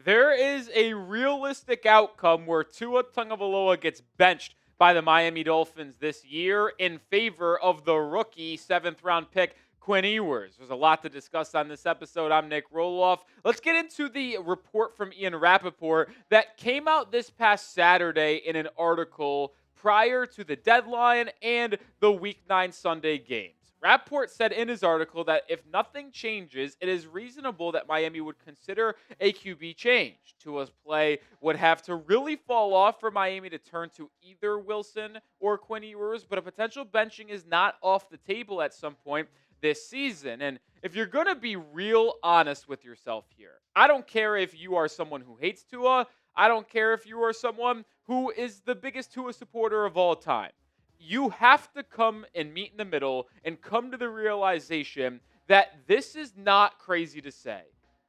There is a realistic outcome where Tua Tagovailoa gets benched by the Miami Dolphins this year in favor of the rookie 7th-round pick, Quinn Ewers. There's a lot to discuss on this episode. I'm Nick Roloff. Let's get into the report from Rapoport that came out this past Saturday in an article prior to the deadline and the Week 9 Sunday games. Rapoport said in his article that if nothing changes, it is reasonable that Miami would consider a QB change. Tua's play would have to really fall off for Miami to turn to either Wilson or Quinn Ewers, but a potential benching is not off the table at some point this season. And if you're going to be real honest with yourself here, I don't care if you are someone who hates Tua. I don't care if you are someone who is the biggest Tua supporter of all time. You have to come and meet in the middle and come to the realization that this is not crazy to say.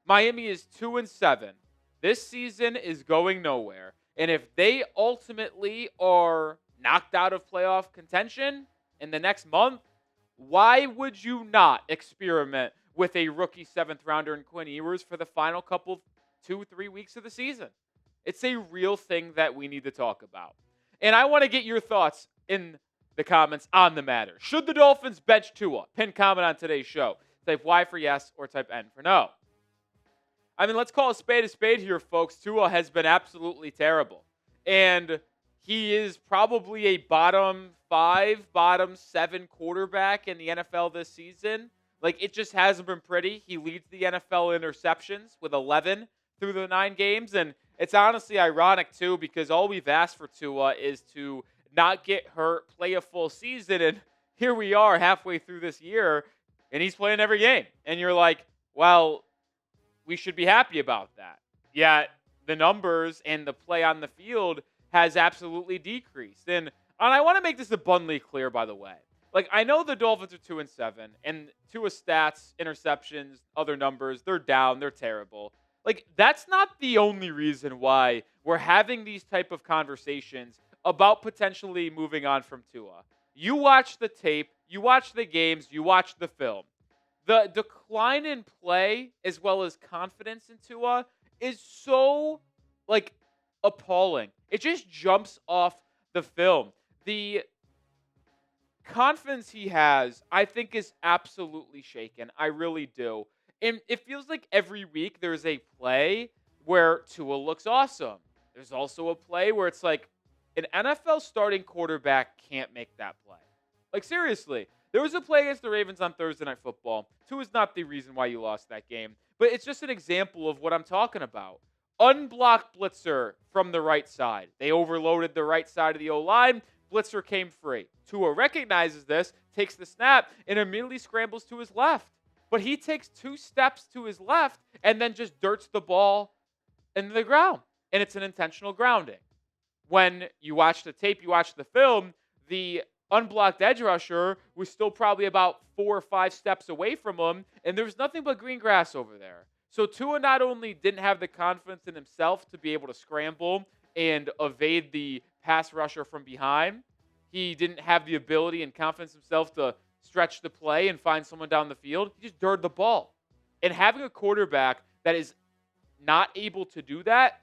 Miami is 2-7. This season is going nowhere. And if they ultimately are knocked out of playoff contention in the next month, why would you not experiment with a rookie 7th-rounder in Quinn Ewers for the final couple 2-3 weeks of the season? It's a real thing that we need to talk about. And I want to get your thoughts in the comments on the matter. Should the Dolphins bench Tua? Pin comment on today's show. Type Y for yes or type N for no. I mean, let's call a spade here, folks. Tua has been absolutely terrible. And he is probably a bottom 5, bottom 7 quarterback in the NFL this season. Like, it just hasn't been pretty. He leads the NFL interceptions with 11 through the 9 games. And it's honestly ironic, too, because all we've asked for Tua is to not get hurt, play a full season, and here we are halfway through this year, and he's playing every game. And you're like, well, we should be happy about that. Yet the numbers and the play on the field has absolutely decreased. And I want to make this abundantly clear, by the way. Like, I know the Dolphins are 2-7, and Tua's stats, interceptions, other numbers, they're down, they're terrible. Like, that's not the only reason why we're having these type of conversations about potentially moving on from Tua. You watch the tape, you watch the games, you watch the film. The decline in play as well as confidence in Tua is so, appalling. It just jumps off the film. The confidence he has, I think, is absolutely shaken. I really do. And it feels like every week there's a play where Tua looks awesome. There's also a play where it's like, an NFL starting quarterback can't make that play. Like, seriously. There was a play against the Ravens on Thursday Night Football. Tua is not the reason why you lost that game. But it's just an example of what I'm talking about. Unblocked blitzer from the right side. They overloaded the right side of the O-line. Blitzer came free. Tua recognizes this, takes the snap, and immediately scrambles to his left. But he takes 2 steps to his left and then just dirts the ball into the ground. And it's an intentional grounding. When you watch the tape, you watch the film, the unblocked edge rusher was still probably about 4 or 5 steps away from him, and there was nothing but green grass over there. So Tua not only didn't have the confidence in himself to be able to scramble and evade the pass rusher from behind, he didn't have the ability and confidence himself to stretch the play and find someone down the field. He just dirted the ball. And having a quarterback that is not able to do that,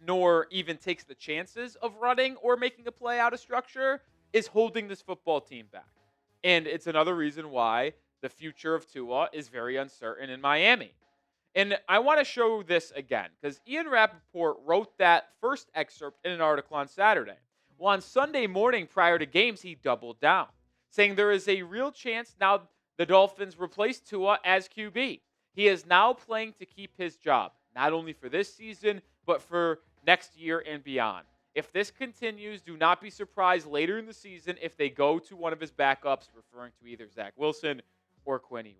nor even takes the chances of running or making a play out of structure, is holding this football team back. And it's another reason why the future of Tua is very uncertain in Miami. And I want to show this again, because Rapoport wrote that first excerpt in an article on Saturday. Well, on Sunday morning prior to games, he doubled down, saying there is a real chance now the Dolphins replace Tua as QB. He is now playing to keep his job, not only for this season, but for next year and beyond. If this continues, do not be surprised later in the season if they go to one of his backups, referring to either Zach Wilson or Quinn Ewers.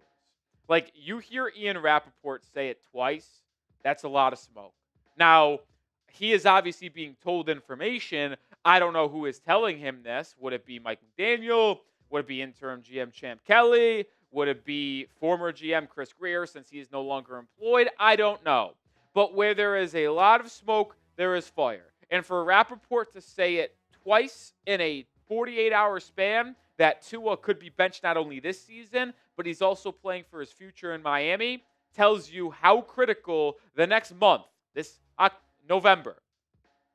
Like, you hear Rapoport say it twice, that's a lot of smoke. Now, he is obviously being told information. I don't know who is telling him this. Would it be Mike McDaniel? Would it be interim GM Champ Kelly? Would it be former GM Chris Greer since he is no longer employed? I don't know. But where there is a lot of smoke, there is fire. And for Rapoport to say it twice in a 48-hour span, that Tua could be benched not only this season, but he's also playing for his future in Miami, tells you how critical the next month this November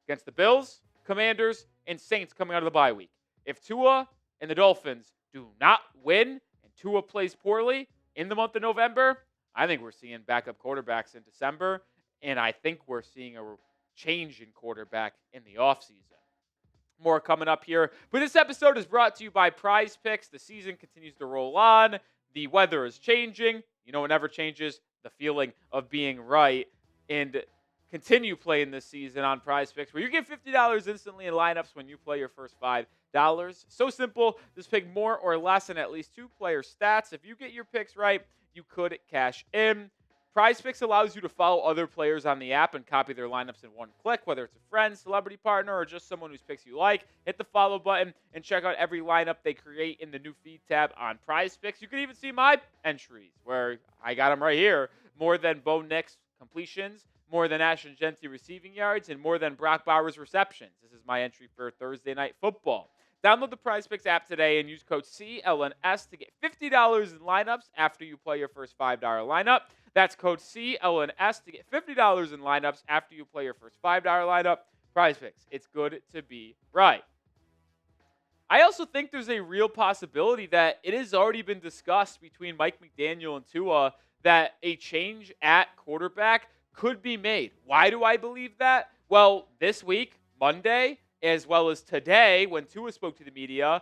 against the Bills, Commanders, and Saints coming out of the bye week. If Tua and the Dolphins do not win and Tua plays poorly in the month of November, I think we're seeing backup quarterbacks in December, and I think we're seeing a change in quarterback in the offseason. More coming up here. But this episode is brought to you by PrizePicks. The season continues to roll on. The weather is changing. You know, it never changes. The feeling of being right. And continue playing this season on PrizePicks, where you get $50 instantly in lineups when you play your first $5. So simple. Just pick more or less in at least 2 player stats. If you get your picks right, you could cash in. PrizePicks allows you to follow other players on the app and copy their lineups in one click, whether it's a friend, celebrity partner, or just someone whose picks you like. Hit the follow button and check out every lineup they create in the new feed tab on PrizePicks. You can even see my entries, where I got them right here. More than Bo Nix completions, more than Ashton Genty receiving yards, and more than Brock Bowers receptions. This is my entry for Thursday Night Football. Download the PrizePicks app today and use code CLNS to get $50 in lineups after you play your first $5 lineup. That's code CLNS to get $50 in lineups after you play your first $5 lineup. PrizePicks, it's good to be right. I also think there's a real possibility that it has already been discussed between Mike McDaniel and Tua that a change at quarterback could be made. Why do I believe that? Well, this week, Monday, as well as today, when Tua spoke to the media,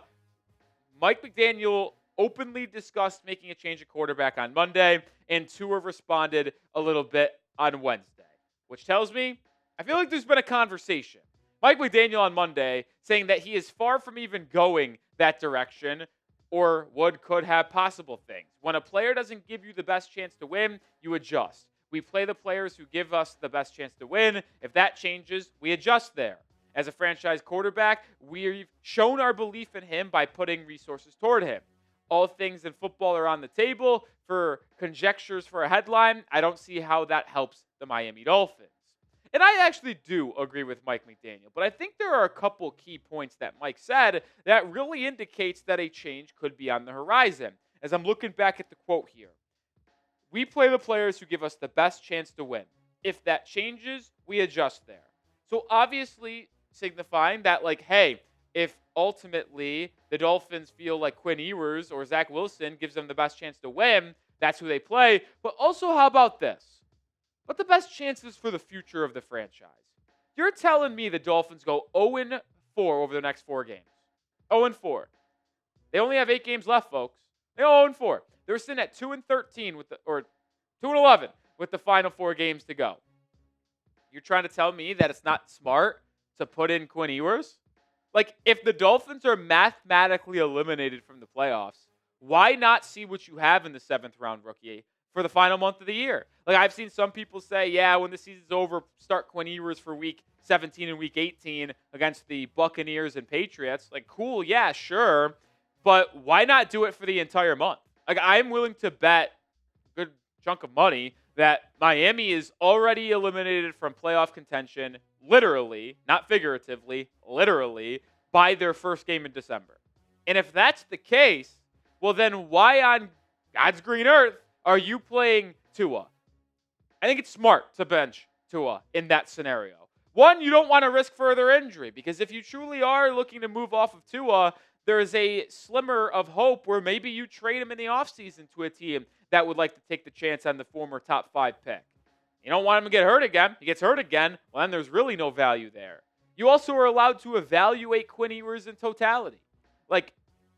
Mike McDaniel openly discussed making a change at quarterback on Monday, and Tua responded a little bit on Wednesday, which tells me I feel like there's been a conversation. Mike McDaniel on Monday saying that he is far from even going that direction or could have possible things. When a player doesn't give you the best chance to win, you adjust. We play the players who give us the best chance to win. If that changes, we adjust there. As a franchise quarterback, we've shown our belief in him by putting resources toward him. All things in football are on the table. For conjectures for a headline, I don't see how that helps the Miami Dolphins. And I actually do agree with Mike McDaniel, but I think there are a couple key points that Mike said that really indicates that a change could be on the horizon. As I'm looking back at the quote here, we play the players who give us the best chance to win. If that changes, we adjust there. So obviously signifying that, like, hey, if ultimately the Dolphins feel like Quinn Ewers or Zach Wilson gives them the best chance to win, that's who they play. But also, how about this? What the best chances for the future of the franchise? You're telling me the Dolphins go 0-4 over the next 4 games. 0-4. They only have 8 games left, folks. They go 0-4. They're sitting at 2-13 or 2-11 with the final 4 games to go. You're trying to tell me that it's not smart to put in Quinn Ewers? Like, if the Dolphins are mathematically eliminated from the playoffs, why not see what you have in the 7th round rookie for the final month of the year? Like, I've seen some people say, yeah, when the season's over, start Quinn Ewers for week 17 and week 18 against the Buccaneers and Patriots. Like, cool, yeah, sure. But why not do it for the entire month? Like, I'm willing to bet a good chunk of money that Miami is already eliminated from playoff contention, literally, not figuratively, literally, by their first game in December. And if that's the case, well, then why on God's green earth are you playing Tua? I think it's smart to bench Tua in that scenario. One, you don't want to risk further injury, because if you truly are looking to move off of Tua, there is a slimmer of hope where maybe you trade him in the offseason to a team that would like to take the chance on the former top 5 pick. You don't want him to get hurt again. He gets hurt again, well, then there's really no value there. You also are allowed to evaluate Quinn Ewers in totality. Like,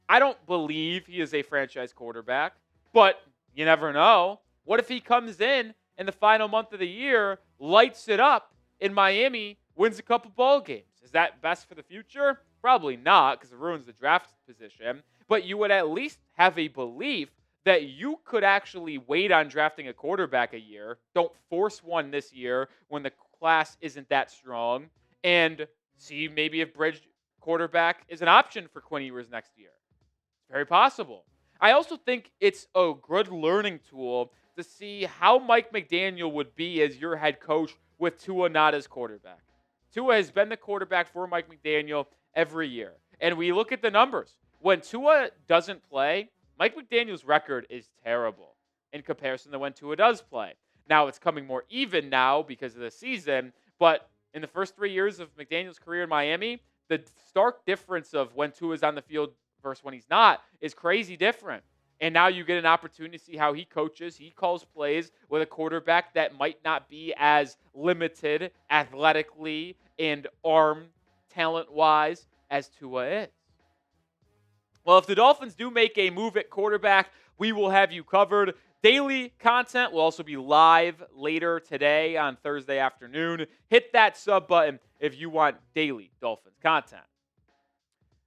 I don't believe he is a franchise quarterback, but you never know. What if he comes in the final month of the year, lights it up in Miami, wins a couple ball games? Is that best for the future? Probably not, because it ruins the draft position. But you would at least have a belief that you could actually wait on drafting a quarterback a year. Don't force one this year when the class isn't that strong. And see maybe if bridge quarterback is an option for Quinn Ewers next year. It's very possible. I also think it's a good learning tool to see how Mike McDaniel would be as your head coach with Tua not as quarterback. Tua has been the quarterback for Mike McDaniel every year. And we look at the numbers. When Tua doesn't play, Mike McDaniel's record is terrible in comparison to when Tua does play. Now it's coming more even now because of the season, but in the first 3 years of McDaniel's career in Miami, the stark difference of when Tua is on the field versus when he's not is crazy different. And now you get an opportunity to see how he coaches. He calls plays with a quarterback that might not be as limited athletically and arm talent-wise as Tua is. Well, if the Dolphins do make a move at quarterback, we will have you covered. Daily content will also be live later today on Thursday afternoon. Hit that sub button if you want daily Dolphins content.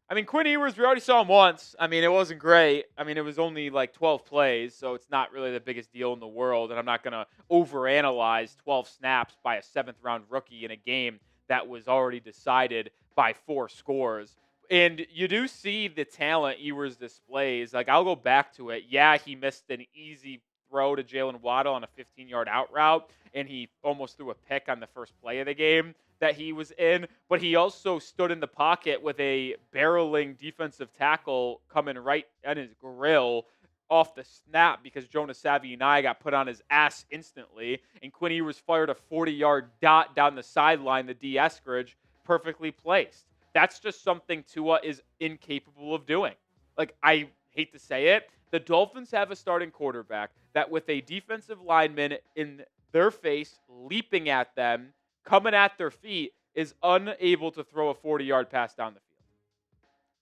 I mean, Quinn Ewers, we already saw him once. I mean, it wasn't great. I mean, it was only like 12 plays, so it's not really the biggest deal in the world. And I'm not going to overanalyze 12 snaps by a 7th-round rookie in a game that was already decided by 4 scores. And you do see the talent Ewers displays. Like, I'll go back to it. Yeah, he missed an easy throw to Jalen Waddle on a 15-yard out route, and he almost threw a pick on the first play of the game that he was in, but he also stood in the pocket with a barreling defensive tackle coming right at his grill off the snap because Jonas Savvy and I got put on his ass instantly, and Quinn Ewers fired a 40-yard dot down the sideline, the D. Eskridge, perfectly placed. That's just something Tua is incapable of doing. Like, I hate to say it, the Dolphins have a starting quarterback that with a defensive lineman in their face, leaping at them, coming at their feet, is unable to throw a 40-yard pass down the field.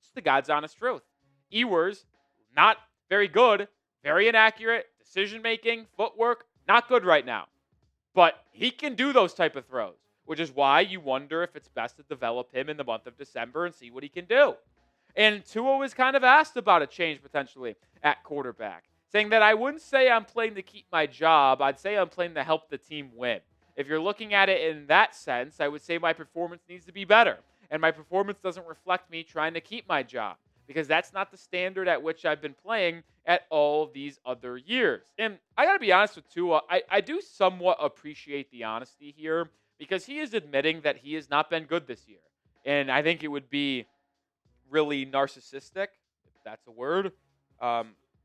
It's the God's honest truth. Ewers, not very good, very inaccurate, decision-making, footwork, not good right now. But he can do those type of throws, which is why you wonder if it's best to develop him in the month of December and see what he can do. And Tua was kind of asked about a change potentially at quarterback, saying that I wouldn't say I'm playing to keep my job. I'd say I'm playing to help the team win. If you're looking at it in that sense, I would say my performance needs to be better. And my performance doesn't reflect me trying to keep my job because that's not the standard at which I've been playing at all these other years. And I got to be honest with Tua, I do somewhat appreciate the honesty here because he is admitting that he has not been good this year. And I think it would be really narcissistic, if that's a word.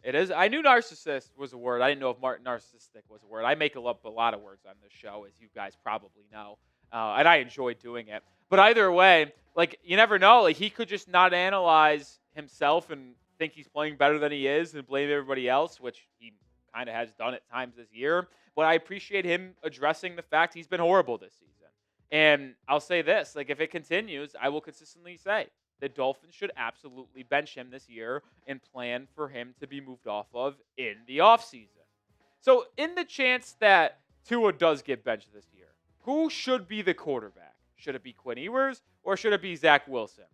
It is. I knew narcissist was a word. I didn't know if narcissistic was a word. I make up a lot of words on this show, as you guys probably know, and I enjoy doing it. But either way, like, you never know. Like, he could just not analyze himself and think he's playing better than he is and blame everybody else, which he kind of has done at times this year. But I appreciate him addressing the fact he's been horrible this season. And I'll say this, like, if it continues, I will consistently say the Dolphins should absolutely bench him this year and plan for him to be moved off of in the offseason. So in the chance that Tua does get benched this year, who should be the quarterback? Should it be Quinn Ewers or should it be Zach Wilson?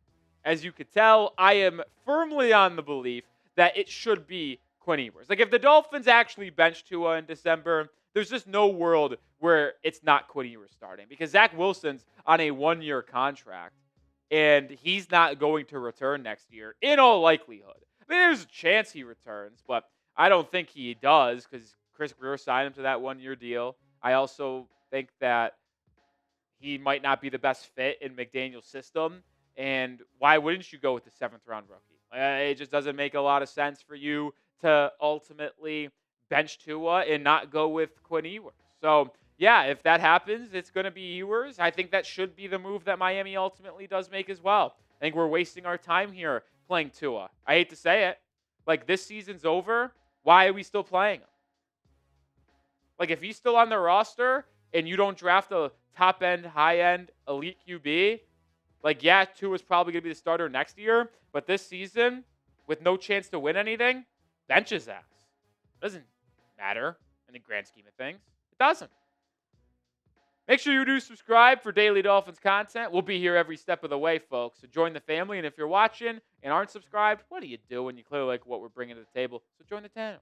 As you could tell, I am firmly on the belief that it should be Quinn Ewers. Like, if the Dolphins actually bench Tua in December, there's just no world where it's not Quinn Ewers starting because Zach Wilson's on a 1-year contract. And he's not going to return next year, in all likelihood. I mean, there's a chance he returns, but I don't think he does because Chris Greer signed him to that 1-year deal. I also think that he might not be the best fit in McDaniel's system. And why wouldn't you go with the 7th-round rookie? It just doesn't make a lot of sense for you to ultimately bench Tua and not go with Quinn Ewers. So, yeah, if that happens, it's going to be Ewers. I think that should be the move that Miami ultimately does make as well. I think we're wasting our time here playing Tua. I hate to say it. Like, this season's over. Why are we still playing him? Like, if he's still on the roster and you don't draft a top-end, high-end, elite QB, like, yeah, Tua's probably going to be the starter next year. But this season, with no chance to win anything, bench his ass. Doesn't matter in the grand scheme of things. It doesn't. Make sure you do subscribe for daily Dolphins content. We'll be here every step of the way, folks. So join the family. And if you're watching and aren't subscribed, what are you doing? You clearly like what we're bringing to the table. So join the channel.